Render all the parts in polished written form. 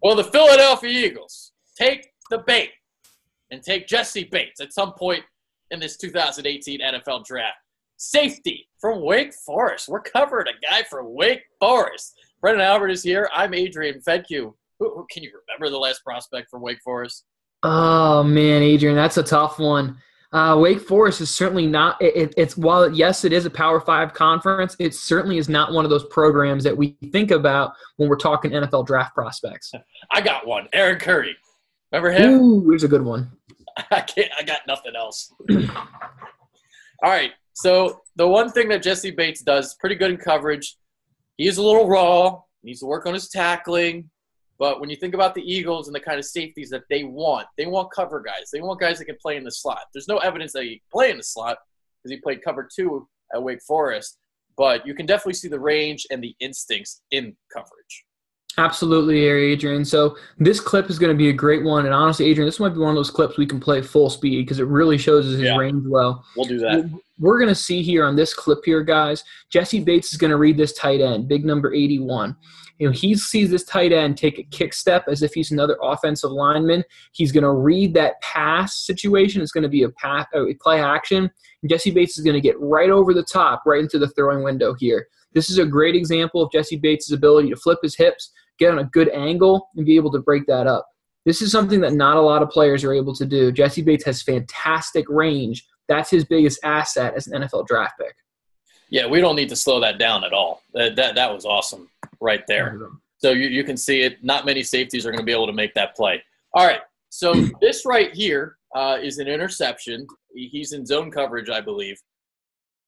Well, the Philadelphia Eagles take the bait and take Jessie Bates at some point in this 2018 NFL Draft. Safety from Wake Forest. We're covering a guy from Wake Forest. Brendan Albert is here. I'm Adrian Fedke. Who can you remember the last prospect from Wake Forest? Oh, man, Adrian, that's a tough one. Wake Forest is certainly not it's while yes, it is a Power 5 conference, it certainly is not one of those programs that we think about when we're talking NFL draft prospects. I got one. Aaron Curry. Remember him? Ooh, here's a good one. I got nothing else. All right. So the one thing that Jessie Bates does pretty good in coverage, he is a little raw, needs to work on his tackling. But when you think about the Eagles and the kind of safeties that they want cover guys. They want guys that can play in the slot. There's no evidence that he play in the slot because he played cover 2 at Wake Forest. But you can definitely see the range and the instincts in coverage. Absolutely, Adrian. So this clip is going to be a great one. And honestly, Adrian, this might be one of those clips we can play full speed because it really shows his range well. We'll do that. We're going to see here on this clip here, guys, Jessie Bates is going to read this tight end, big number 81. He sees this tight end take a kick step as if he's another offensive lineman. He's going to read that pass situation. It's going to be a play action. And Jessie Bates is going to get right over the top, right into the throwing window here. This is a great example of Jessie Bates' ability to flip his hips, get on a good angle, and be able to break that up. This is something that not a lot of players are able to do. Jessie Bates has fantastic range. That's his biggest asset as an NFL draft pick. Yeah, we don't need to slow that down at all. That was awesome right there. So you can see it. Not many safeties are going to be able to make that play. All right, so this right here is an interception. He's in zone coverage, I believe.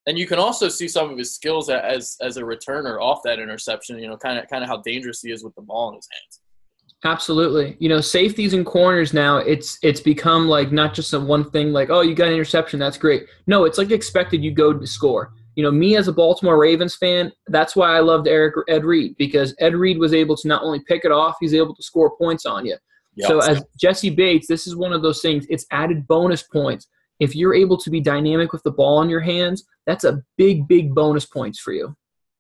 And you can also see some of his skills as a returner off that interception, kind of how dangerous he is with the ball in his hands. Absolutely. Safeties and corners now, it's become like not just a one thing like, oh, you got an interception, that's great. No, it's like expected you go to score. Me as a Baltimore Ravens fan, that's why I loved Ed Reed, because Ed Reed was able to not only pick it off, he's able to score points on you. Yep. So as Jessie Bates, this is one of those things, it's added bonus points. If you're able to be dynamic with the ball in your hands, that's a big, big bonus points for you.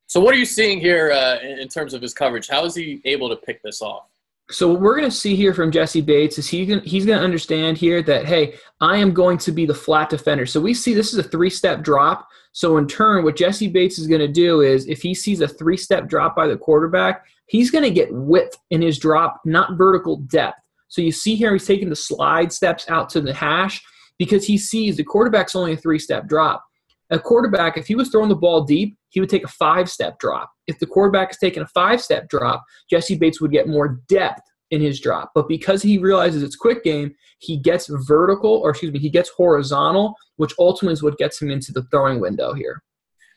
So what are you seeing here in terms of his coverage? How is he able to pick this off? So what we're going to see here from Jessie Bates is he's going to understand here that, hey, I am going to be the flat defender. So we see this is a 3-step drop. So in turn, what Jessie Bates is going to do is if he sees a 3-step drop by the quarterback, he's going to get width in his drop, not vertical depth. So you see here he's taking the slide steps out to the hash because he sees the quarterback's only a 3-step drop. A quarterback, if he was throwing the ball deep, he would take a 5-step drop. If the quarterback is taking a 5-step drop, Jessie Bates would get more depth in his drop. But because he realizes it's quick game, he gets he gets horizontal, which ultimately is what gets him into the throwing window here.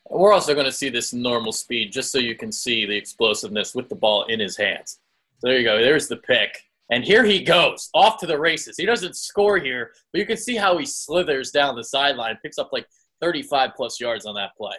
We're also going to see this normal speed just so you can see the explosiveness with the ball in his hands. So there you go. There's the pick. And here he goes, off to the races. He doesn't score here, but you can see how he slithers down the sideline, picks up like 35-plus yards on that play.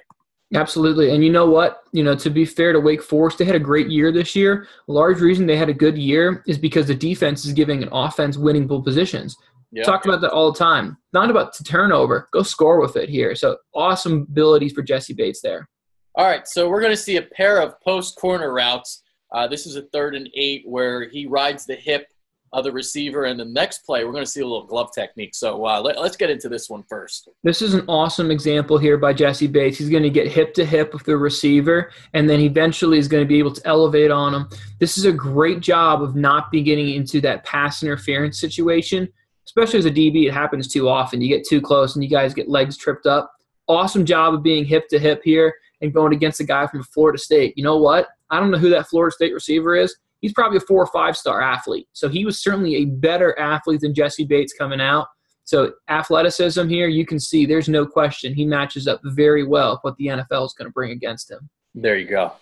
Absolutely. And you know what? To be fair to Wake Forest, they had a great year this year. A large reason they had a good year is because the defense is giving an offense winning positions. Yep. Talked about that all the time. Not about the turnover. Go score with it here. So awesome abilities for Jessie Bates there. All right, so we're going to see a pair of post-corner routes. This is a 3rd and 8 where he rides the hip of the receiver, and the next play, we're going to see a little glove technique. So let's get into this one first. This is an awesome example here by Jessie Bates. He's going to get hip-to-hip with the receiver, and then eventually he's going to be able to elevate on him. This is a great job of not getting into that pass interference situation, especially as a DB. It happens too often. You get too close, and you guys get legs tripped up. Awesome job of being hip-to-hip here and going against a guy from Florida State. You know what? I don't know who that Florida State receiver is. He's probably a 4 or 5-star athlete. So he was certainly a better athlete than Jessie Bates coming out. So athleticism here, you can see there's no question. He matches up very well with what the NFL is going to bring against him. There you go.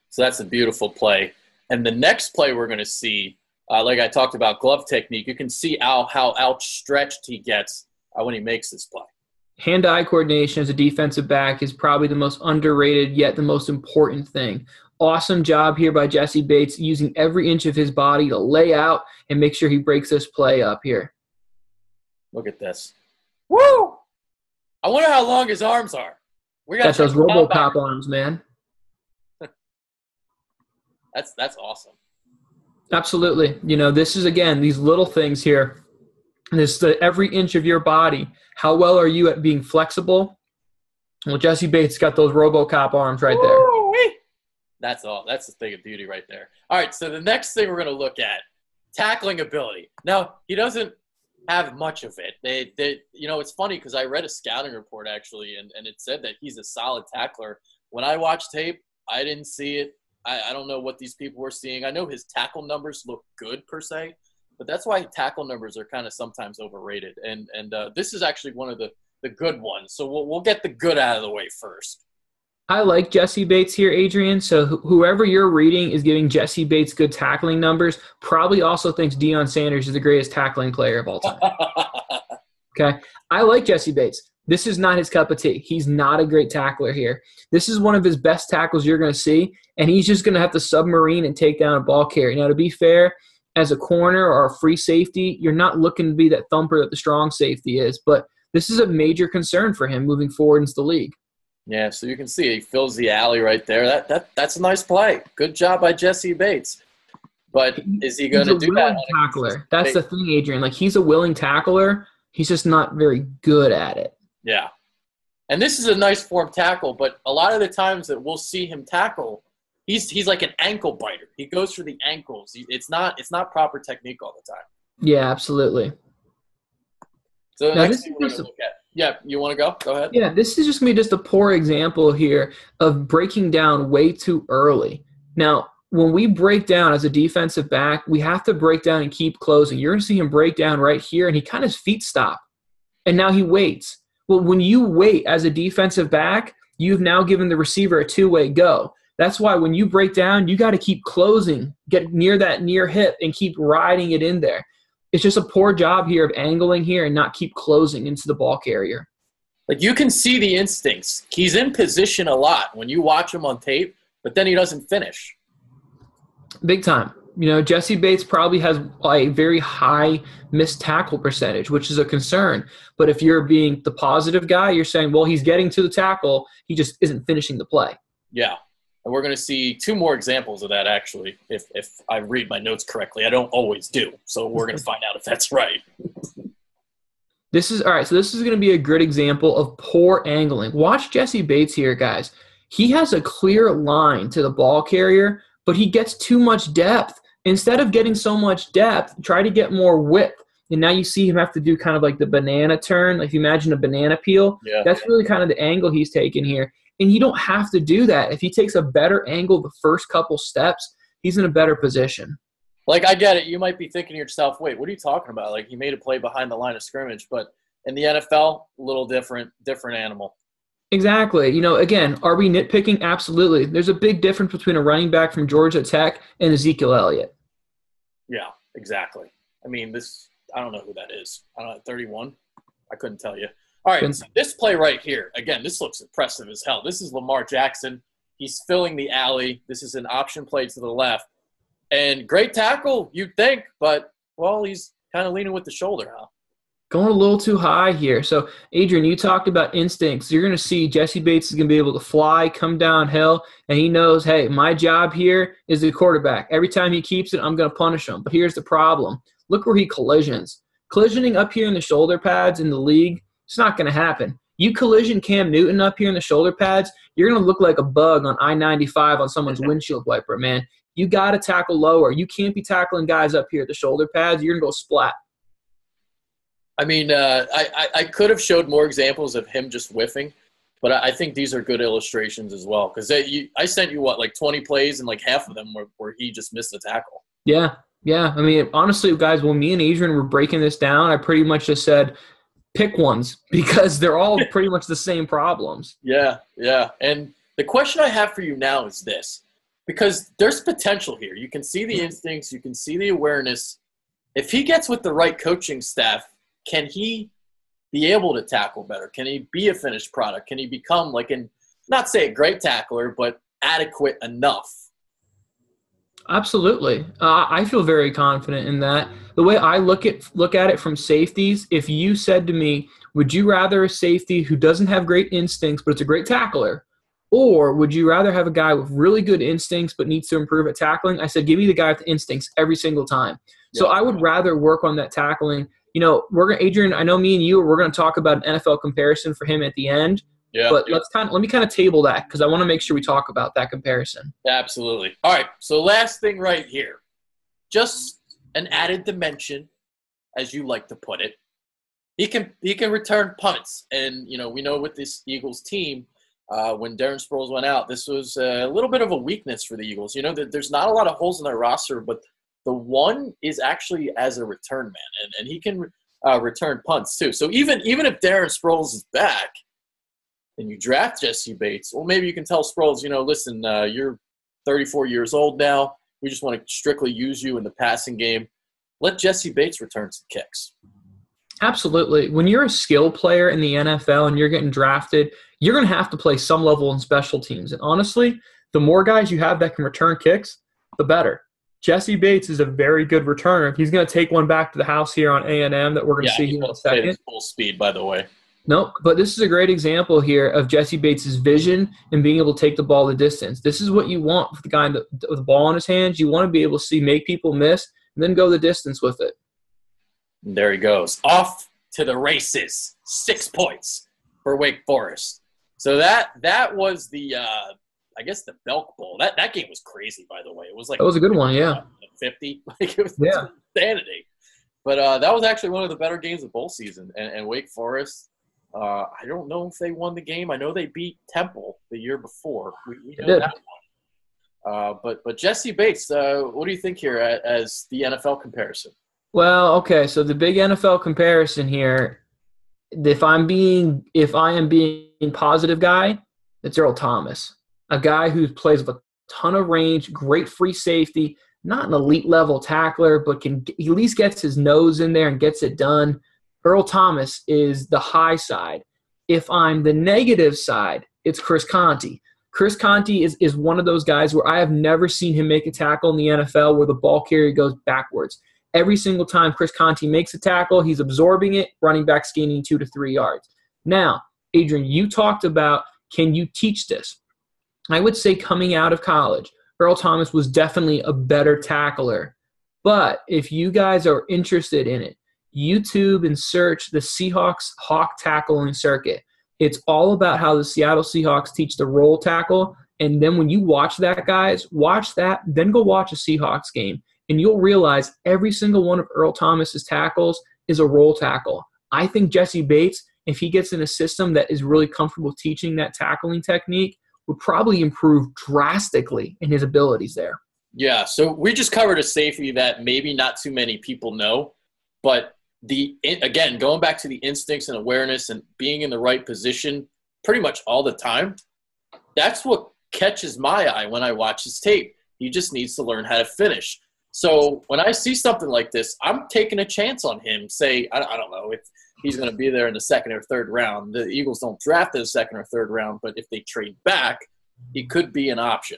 So that's a beautiful play. And the next play we're going to see, like I talked about glove technique, you can see how outstretched he gets when he makes this play. Hand-eye coordination as a defensive back is probably the most underrated yet the most important thing. Awesome job here by Jessie Bates using every inch of his body to lay out and make sure he breaks this play up here. Look at this. Woo! I wonder how long his arms are. We got those RoboCop arms, man. That's awesome. Absolutely. This is, again, these little things here. This the every inch of your body. How well are you at being flexible? Well, Jessie Bates got those RoboCop arms right there. Woo-wee. That's all. That's the thing of beauty right there. All right, so the next thing we're going to look at, tackling ability. Now, he doesn't have much of it. It's funny because I read a scouting report, actually, and it said that he's a solid tackler. When I watched tape, I didn't see it. I don't know what these people were seeing. I know his tackle numbers look good, per se, but that's why tackle numbers are kind of sometimes overrated. And this is actually one of the good ones. So we'll get the good out of the way first. I like Jessie Bates here, Adrian. So whoever you're reading is giving Jessie Bates good tackling numbers, probably also thinks Deion Sanders is the greatest tackling player of all time. Okay? I like Jessie Bates. This is not his cup of tea. He's not a great tackler here. This is one of his best tackles you're going to see, and he's just going to have to submarine and take down a ball carrier. Now, to be fair, as a corner or a free safety, you're not looking to be that thumper that the strong safety is, but this is a major concern for him moving forward into the league. Yeah, so you can see he fills the alley right there. That's a nice play. Good job by Jessie Bates. But is he going to do that? Tackler. That's the thing, Adrian. Like, he's a willing tackler. He's just not very good at it. Yeah. And this is a nice form tackle, but a lot of the times that we'll see him tackle, he's like an ankle biter. He goes for the ankles. It's not proper technique all the time. Yeah, absolutely. So the next thing we're going to look at. Yeah, you want to go? Go ahead. Yeah, this is just going to be just a poor example here of breaking down way too early. Now, when we break down as a defensive back, we have to break down and keep closing. You're going to see him break down right here, and he kind of feet stop. And now he waits. Well, when you wait as a defensive back, you've now given the receiver a two-way go. That's why when you break down, you got to keep closing, get near that near hip, and keep riding it in there. It's just a poor job here of angling here and not keep closing into the ball carrier. Like, you can see the instincts. He's in position a lot when you watch him on tape, but then he doesn't finish. Big time. Jessie Bates probably has a very high missed tackle percentage, which is a concern. But if you're being the positive guy, you're saying, well, he's getting to the tackle. He just isn't finishing the play. Yeah. And we're going to see two more examples of that, actually, if I read my notes correctly. I don't always do, so we're going to find out if that's right. This is going to be a good example of poor angling. Watch Jessie Bates here, guys. He has a clear line to the ball carrier, but he gets too much depth. Instead of getting so much depth, try to get more width. And now you see him have to do kind of like the banana turn. Like, if you imagine a banana peel, that's really kind of the angle he's taking here. And you don't have to do that. If he takes a better angle the first couple steps, he's in a better position. Like, I get it. You might be thinking to yourself, wait, what are you talking about? Like, he made a play behind the line of scrimmage. But in the NFL, a little different animal. Exactly. Again, are we nitpicking? Absolutely. There's a big difference between a running back from Georgia Tech and Ezekiel Elliott. Yeah, exactly. I mean, I don't know who that is. I don't know, 31? I couldn't tell you. All right, so this play right here, again, this looks impressive as hell. This is Lamar Jackson. He's filling the alley. This is an option play to the left. And great tackle, you'd think, but, well, he's kind of leaning with the shoulder, huh? Going a little too high here. So, Adrian, you talked about instincts. You're going to see Jessie Bates is going to be able to fly, come downhill, and he knows, hey, my job here is the quarterback. Every time he keeps it, I'm going to punish him. But here's the problem. Look where he collisions. Collisioning up here in the shoulder pads in the league, it's not going to happen. You collision Cam Newton up here in the shoulder pads, you're going to look like a bug on I-95 on someone's windshield wiper, man. You got to tackle lower. You can't be tackling guys up here at the shoulder pads. You're going to go splat. I mean, I could have showed more examples of him just whiffing, but I think these are good illustrations as well. Because I sent you, like 20 plays, and like half of them where he just missed the tackle. Yeah. I mean, honestly, guys, when me and Adrian were breaking this down, I pretty much just said, pick ones, because they're all pretty much the same problems. Yeah. And the question I have for you now is this, because there's potential here. You can see the instincts. You can see the awareness. If he gets with the right coaching staff, can he be able to tackle better? Can he be a finished product? Can he become not say a great tackler, but adequate enough? Absolutely. I feel very confident in that. The way I look at it from safeties, if you said to me, would you rather a safety who doesn't have great instincts but it's a great tackler, Or would you rather have a guy with really good instincts but needs to improve at tackling? I said, give me the guy with the instincts every single time. So I would rather work on that tackling. You know, Adrian, I know me and you, we're going to talk about an NFL comparison for him at the end. Yeah. But let me kind of table that because I want to make sure we talk about that comparison. Absolutely. All right. So last thing right here, just an added dimension, as you like to put it. He can return punts, and you know we know with this Eagles team, when Darren Sproles went out, this was a little bit of a weakness for the Eagles. You know that there's not a lot of holes in their roster, but the one is actually as a return man, and he can return punts too. So even if Darren Sproles is back, and you draft Jessie Bates, well, maybe you can tell Sproles, you know, listen, you're 34 years old now. We just want to strictly use you in the passing game. Let Jessie Bates return some kicks. Absolutely. When you're a skill player in the NFL and you're getting drafted, you're going to have to play some level in special teams. And honestly, the more guys you have that can return kicks, the better. Jessie Bates is a very good returner. He's going to take one back to the house here on A&M that we're going to see here in a second. Full speed, by the way. Nope, but this is a great example here of Jessie Bates' vision and being able to take the ball the distance. This is what you want with the guy with the ball in his hands. You want to be able to make people miss and then go the distance with it. There he goes. Off to the races. 6 points for Wake Forest. So that was the I guess the Belk Bowl. That game was crazy, by the way. It was like that was a good one, yeah. 50. Like it was insanity. But that was actually one of the better games of bowl season. And Wake Forest, I don't know if they won the game. I know they beat Temple the year before. We know that one. But Jessie Bates, what do you think here as the NFL comparison? Well, okay, so the big NFL comparison here, if I am being positive guy, it's Earl Thomas, a guy who plays with a ton of range, great free safety, not an elite level tackler, but he at least gets his nose in there and gets it done. Earl Thomas is the high side. If I'm the negative side, it's Chris Conte. Chris Conte is one of those guys where I have never seen him make a tackle in the NFL where the ball carrier goes backwards. Every single time Chris Conte makes a tackle, he's absorbing it, running back gaining 2 to 3 yards. Now, Adrian, you talked about, can you teach this? I would say coming out of college, Earl Thomas was definitely a better tackler. But if you guys are interested in it, YouTube and search the Seahawks hawk tackling circuit. It's all about how the Seattle Seahawks teach the roll tackle. And then when you watch that, guys, watch that, then go watch a Seahawks game. And you'll realize every single one of Earl Thomas's tackles is a roll tackle. I think Jessie Bates, if he gets in a system that is really comfortable teaching that tackling technique, would probably improve drastically in his abilities there. Yeah, so we just covered a safety that maybe not too many people know, but again, going back to the instincts and awareness and being in the right position pretty much all the time, that's what catches my eye when I watch his tape. He just needs to learn how to finish. So when I see something like this, I'm taking a chance on him. Say, I don't know if he's going to be there in the second or third round. The Eagles don't draft in the second or third round, but if they trade back, he could be an option.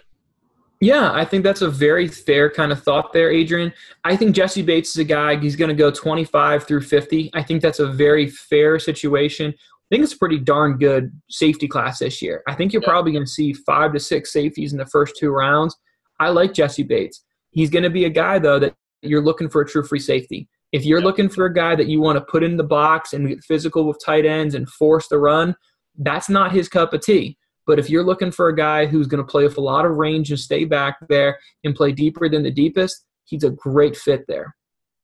Yeah, I think that's a very fair kind of thought there, Adrian. I think Jessie Bates is a guy, he's going to go 25 through 50. I think that's a very fair situation. I think it's a pretty darn good safety class this year. I think you're probably going to see 5 to 6 safeties in the first 2 rounds. I like Jessie Bates. He's going to be a guy, though, that you're looking for a true free safety. If you're looking for a guy that you want to put in the box and get physical with tight ends and force the run, that's not his cup of tea. But if you're looking for a guy who's going to play with a lot of range and stay back there and play deeper than the deepest, he's a great fit there.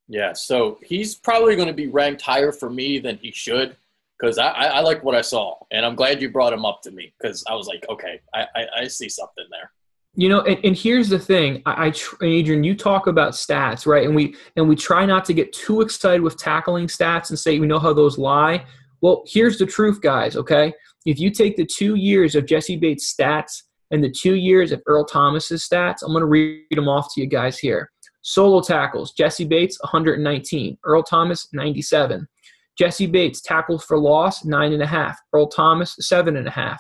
Yeah, so he's probably going to be ranked higher for me than he should because I like what I saw. And I'm glad you brought him up to me because I was like, okay, I see something there. You know, and here's the thing, Adrian, you talk about stats, right? And we try not to get too excited with tackling stats and say we know how those lie. Well, here's the truth, guys, okay? If you take the 2 years of Jessie Bates' stats and the 2 years of Earl Thomas's stats, I'm going to read them off to you guys here. Solo tackles, Jessie Bates, 119. Earl Thomas, 97. Jessie Bates, tackles for loss, 9.5. Earl Thomas, 7.5.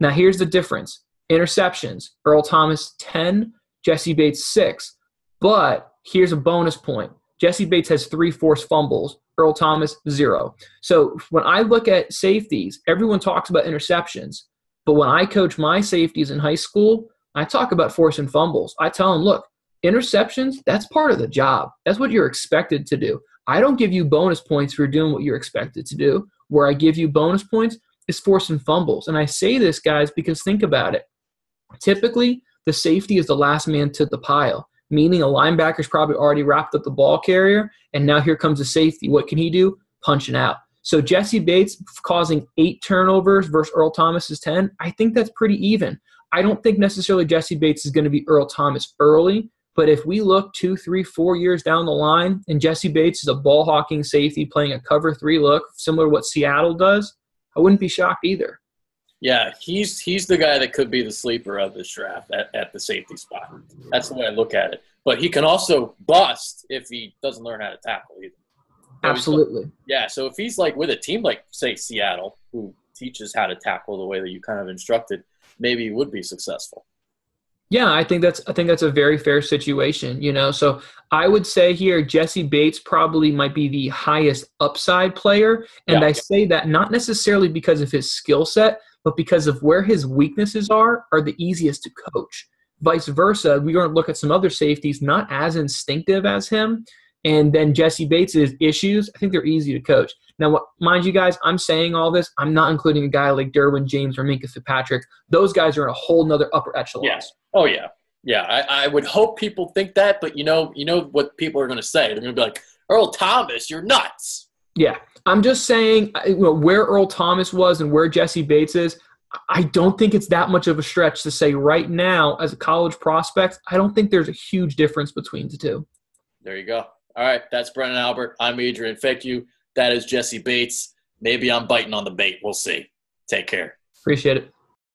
Now, here's the difference. Interceptions, Earl Thomas 10, Jessie Bates 6. But here's a bonus point. Jessie Bates has 3 forced fumbles, Earl Thomas 0. So when I look at safeties, everyone talks about interceptions. But when I coach my safeties in high school, I talk about forcing fumbles. I tell them, look, interceptions, that's part of the job. That's what you're expected to do. I don't give you bonus points for doing what you're expected to do. Where I give you bonus points is forcing fumbles. And I say this, guys, because think about it. Typically, the safety is the last man to the pile, meaning a linebacker's probably already wrapped up the ball carrier, and now here comes the safety. What can he do? Punching out. So Jessie Bates causing 8 turnovers versus Earl Thomas's 10, I think that's pretty even. I don't think necessarily Jessie Bates is going to be Earl Thomas early, but if we look 2, 3, 4 years down the line and Jessie Bates is a ball-hawking safety playing a cover 3 look, similar to what Seattle does, I wouldn't be shocked either. Yeah, he's the guy that could be the sleeper of this draft at the safety spot. That's the way I look at it. But he can also bust if he doesn't learn how to tackle either. So Absolutely. Yeah, so if he's like with a team like, say, Seattle, who teaches how to tackle the way that you kind of instructed, maybe he would be successful. Yeah, I think that's a very fair situation, you know. So I would say here Jessie Bates probably might be the highest upside player, and I say that not necessarily because of his skill set, but because of where his weaknesses are the easiest to coach. Vice versa, we're going to look at some other safeties not as instinctive as him, and then Jessie Bates' issues, I think they're easy to coach. Now, mind you guys, I'm saying all this. I'm not including a guy like Derwin James or Minkah Fitzpatrick. Those guys are in a whole nother upper echelon. Yeah. Oh, yeah. Yeah, I would hope people think that, but you know what people are going to say. They're going to be like, Earl Thomas, you're nuts. Yeah. I'm just saying where Earl Thomas was and where Jessie Bates is, I don't think it's that much of a stretch to say right now as a college prospect, I don't think there's a huge difference between the two. There you go. All right, that's Brennan Albert. I'm Adrian. Thank you. That is Jessie Bates. Maybe I'm biting on the bait. We'll see. Take care. Appreciate it.